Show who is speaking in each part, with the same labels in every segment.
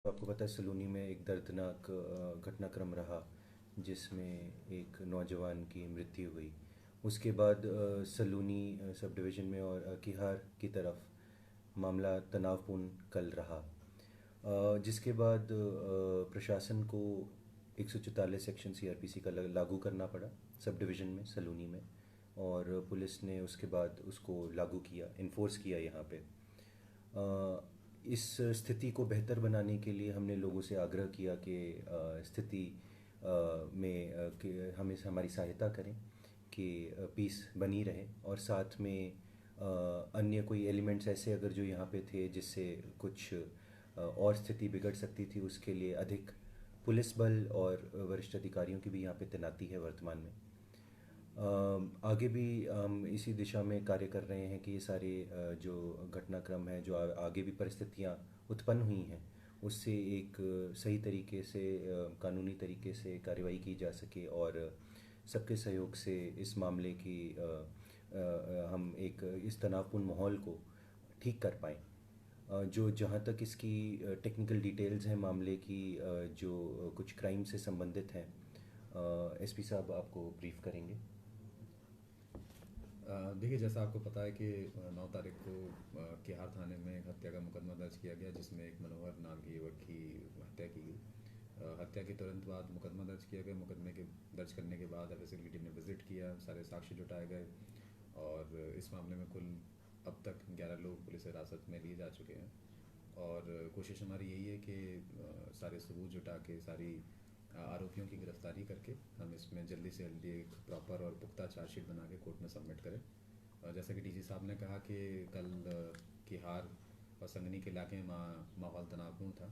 Speaker 1: आपको पता है सलूनी में एक दर्दनाक घटनाक्रम रहा जिसमें एक नौजवान की मृत्यु हुई। उसके बाद सलूनी सब डिवीज़न में और किहार की तरफ मामला तनावपूर्ण कल रहा। जिसके बाद प्रशासन को 144 सेक्शन सीआरपीसी का लागू करना पड़ा सब डिवीज़न में सलूनी में। और पुलिस ने उसके बाद उसको लागू किया, इन्फोर्स किया यहाँ पे। इस स्थिति को बेहतर बनाने के लिए हमने लोगों से आग्रह किया कि स्थिति में कि हमें हमारी सहायता करें कि पीस बनी रहे, और साथ में अन्य कोई एलिमेंट्स ऐसे अगर जो यहाँ पे थे जिससे कुछ और स्थिति बिगड़ सकती थी, उसके लिए अधिक पुलिस बल और वरिष्ठ अधिकारियों की भी यहाँ पे तैनाती है वर्तमान में। आगे भी हम इसी दिशा में कार्य कर रहे हैं कि ये सारे जो घटनाक्रम हैं, जो आगे भी परिस्थितियाँ उत्पन्न हुई हैं, उससे एक सही तरीके से कानूनी तरीके से कार्रवाई की जा सके और सबके सहयोग से इस मामले की हम एक इस तनावपूर्ण माहौल को ठीक कर पाएँ। जो जहाँ तक इसकी टेक्निकल डिटेल्स हैं मामले की, जो कुछ क्राइम से संबंधित हैं, एसपी साहब आपको ब्रीफ करेंगे।
Speaker 2: देखिए, जैसा आपको पता है कि 9 तारीख को किहार थाने में एक हत्या का मुकदमा दर्ज किया गया, जिसमें एक मनोहर नाम के युवक की हत्या की गई। हत्या के तुरंत बाद मुकदमा दर्ज किया गया। मुकदमे के दर्ज करने के बाद एफएसएल की टीम ने विजिट किया, सारे साक्ष्य जुटाए गए और इस मामले में कुल अब तक 11 लोग पुलिस हिरासत में लिए जा चुके हैं। और कोशिश हमारी यही है कि सारे सबूत जुटा के सारी आरोपियों की गिरफ्तारी करके हम इसमें जल्दी से जल्दी एक प्रॉपर और पुख्ता चार्जशीट बना के कोर्ट में सबमिट करें। जैसा कि डीसी साहब ने कहा कि कल किहार और संगनी के इलाके में माहौल तनावपूर्ण था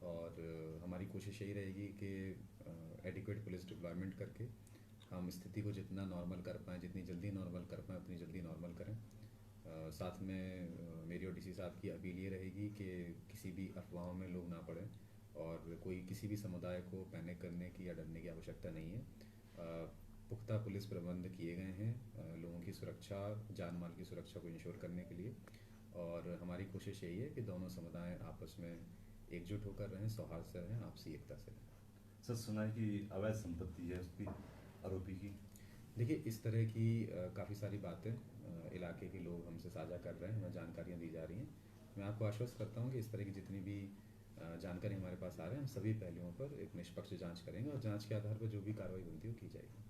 Speaker 2: और हमारी कोशिश यही रहेगी कि एडिक्वेट पुलिस डिप्लॉयमेंट करके हम स्थिति को जितना नॉर्मल कर पाएँ, जितनी जल्दी नॉर्मल कर पाएँ उतनी जल्दी नॉर्मल करें। साथ में मेरी और डीसी साहब की अपील ये रहेगी कि किसी भी अफवाहों में लोग ना पड़ें और कोई किसी भी समुदाय को पैनिक करने की या डरने की आवश्यकता नहीं है। पुख्ता पुलिस प्रबंध किए गए हैं लोगों की सुरक्षा, जान माल की सुरक्षा को इंश्योर करने के लिए। और हमारी कोशिश यही है कि दोनों समुदाय आपस में एकजुट होकर रहें, सौहार्द से रहें, आपसी एकता से रहें।
Speaker 3: सर, सुना है कि अवैध संपत्ति है उसकी, आरोपी की।
Speaker 2: देखिए, इस तरह की काफ़ी सारी बातें इलाके के लोग हमसे साझा कर रहे हैं, हमें जानकारियाँ दी जा रही हैं। मैं आपको आश्वस्त करता हूँ कि इस तरह की जितनी भी जानकारी हमारे पास आ रहे हैं, हम सभी पहलुओं पर एक निष्पक्ष जांच करेंगे और जांच के आधार पर जो भी कार्रवाई बनती है वो की जाएगी।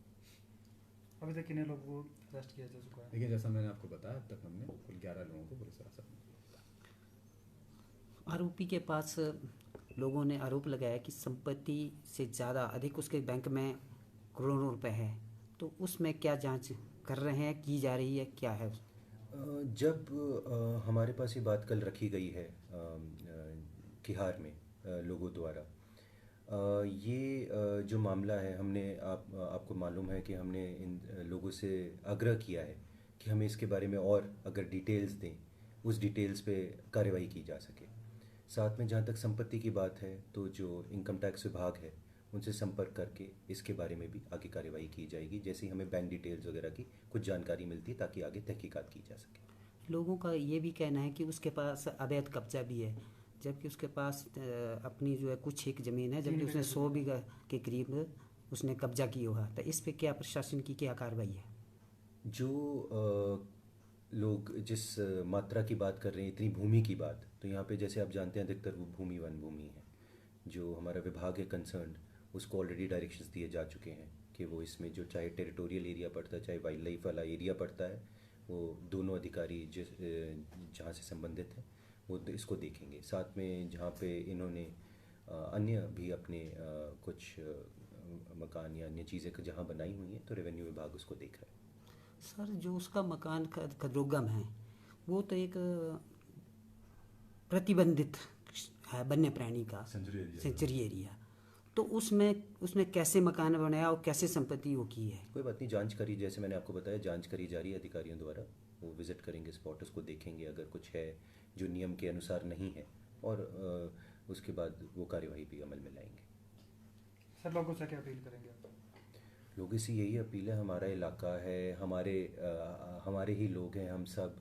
Speaker 4: अभी तक कितने लोगों को अरेस्ट किया जा चुका है?
Speaker 2: देखिए, जैसा मैंने आपको बताया, अब तक हमने कुल 11 लोगों को पुलिस हिरासत में लिया।
Speaker 5: आरोपी के पास लोगों ने आरोप लगाया कि संपत्ति से ज़्यादा अधिक उसके बैंक में करोड़ों रुपए है, तो उसमें क्या जांच कर रहे हैं, की जा रही है, क्या है?
Speaker 1: जब हमारे पास ये बात कल रखी गई है किहार में लोगों द्वारा, ये जो मामला है, हमने आपको मालूम है कि हमने इन लोगों से आग्रह किया है कि हमें इसके बारे में और अगर डिटेल्स दें, उस डिटेल्स पे कार्रवाई की जा सके। साथ में जहाँ तक संपत्ति की बात है, तो जो इनकम टैक्स विभाग है उनसे संपर्क करके इसके बारे में भी आगे कार्रवाई की जाएगी, जैसे ही हमें बैंक डिटेल्स वगैरह की कुछ जानकारी मिलती है, ताकि आगे तहकीकात की जा सके।
Speaker 5: लोगों का ये भी कहना है कि उसके पास अवैध कब्जा भी है, जबकि उसके पास अपनी जो है कुछ एक ज़मीन है, जबकि उसने 100 बीघा के करीब उसने कब्जा किया हुआ। तो इस पे क्या प्रशासन की क्या कार्रवाई है?
Speaker 1: जो लोग जिस मात्रा की बात कर रहे हैं, इतनी भूमि की बात, तो यहाँ पे जैसे आप जानते हैं अधिकतर वो भूमि वन भूमि है। जो हमारा विभाग है कंसर्न, उसको ऑलरेडी डायरेक्शंस दिए जा चुके हैं कि वो इसमें जो चाहे टेरिटोरियल एरिया पड़ता है, चाहे वाइल्ड लाइफ वाला एरिया पड़ता है, वो दोनों अधिकारी जिस जहाँ से संबंधित हैं वो इसको देखेंगे। साथ में जहाँ पे इन्होंने अन्य भी अपने कुछ मकान या अन्य चीज़ें जहाँ बनाई हुई हैं, तो रेवेन्यू विभाग उसको देख रहा है।
Speaker 5: सर, जो उसका मकान खदरोगम है, वो तो एक प्रतिबंधित है वन्य प्राणी का सेंचुरी एरिया, तो उसमें उसने कैसे मकान बनाया और कैसे संपत्ति वो की है?
Speaker 1: कोई बात नहीं, जांच करी, जैसे मैंने आपको बताया, जांच करी जा रही है अधिकारियों द्वारा। वो विज़िट करेंगे स्पॉट, उसको देखेंगे, अगर कुछ है जो नियम के अनुसार नहीं है, और उसके बाद वो कार्यवाही भी अमल में लाएंगे।
Speaker 4: सर, लोगों से क्या अपील करेंगे आप?
Speaker 1: लोगों से यही अपील है, हमारा इलाका है, हमारे ही लोग हैं हम सब,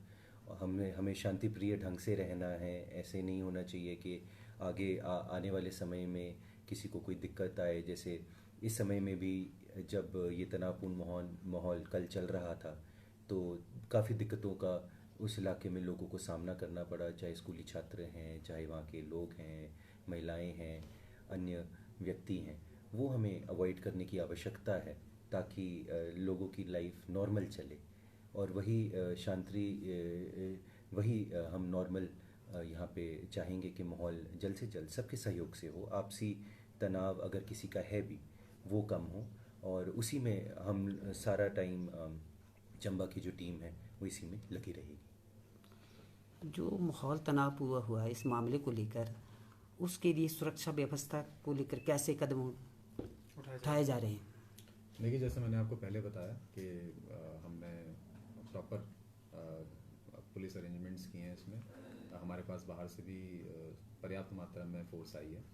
Speaker 1: हमें शांति प्रिय ढंग से रहना है। ऐसे नहीं होना चाहिए कि आगे आने वाले समय में किसी को कोई दिक्कत आए, जैसे इस समय में भी जब ये तनावपूर्ण माहौल कल चल रहा था, तो काफ़ी दिक्कतों का उस इलाके में लोगों को सामना करना पड़ा, चाहे स्कूली छात्र हैं, चाहे वहाँ के लोग हैं, महिलाएं हैं, अन्य व्यक्ति हैं। वो हमें अवॉइड करने की आवश्यकता है ताकि लोगों की लाइफ नॉर्मल चले, और वही वही हम नॉर्मल यहाँ पे चाहेंगे कि माहौल जल्द से जल्द सबके सहयोग से हो, आपसी तनाव अगर किसी का है भी वो कम हो, और उसी में हम सारा टाइम चंबा की जो टीम है वो इसी में लगी रहेगी।
Speaker 5: जो माहौल तनाव हुआ है इस मामले को लेकर, उसके लिए सुरक्षा व्यवस्था को लेकर कैसे कदम उठाए जा रहे हैं?
Speaker 2: देखिए, जैसे मैंने आपको पहले बताया कि हमने प्रॉपर पुलिस अरेंजमेंट्स किए हैं। इसमें हमारे पास बाहर से भी पर्याप्त मात्रा में फ़ोर्स आई है,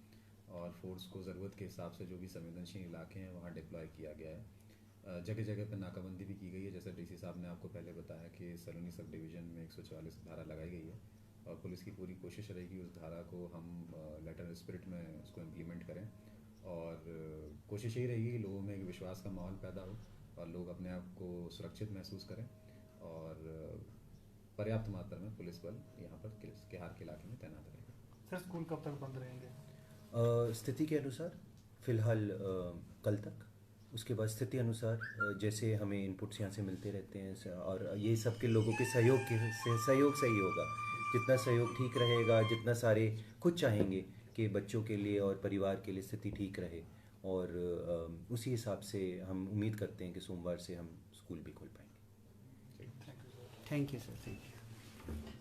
Speaker 2: और फोर्स को ज़रूरत के हिसाब से जो भी संवेदनशील इलाके हैं वहाँ डिप्लॉय किया गया है। जगह जगह पर नाकाबंदी भी की गई है। जैसा डीसी साहब ने आपको पहले बताया कि सलोनी सब डिवीज़न में 144 धारा लगाई गई है, और पुलिस की पूरी कोशिश रहेगी उस धारा को हम लेटर स्पिरिट में उसको इम्प्लीमेंट करें, और कोशिश यही रहेगी कि लोगों में एक विश्वास का माहौल पैदा हो और लोग अपने आप को सुरक्षित महसूस करें, और पर्याप्त मात्रा में पुलिस बल यहाँ पर केहार के इलाके में तैनात रहेगा।
Speaker 4: सर, स्कूल कब तक बंद रहेंगे?
Speaker 1: स्थिति के अनुसार फ़िलहाल कल तक, उसके बाद स्थिति अनुसार जैसे हमें इनपुट्स यहाँ से मिलते रहते हैं, और ये सबके लोगों के सहयोग से ही होगा। जितना सहयोग ठीक रहेगा, जितना सारे खुद चाहेंगे कि बच्चों के लिए और परिवार के लिए स्थिति ठीक रहे, और उसी हिसाब से हम उम्मीद करते हैं कि सोमवार से हम स्कूल भी खोल पाएंगे।
Speaker 5: Thank you sir, thank you.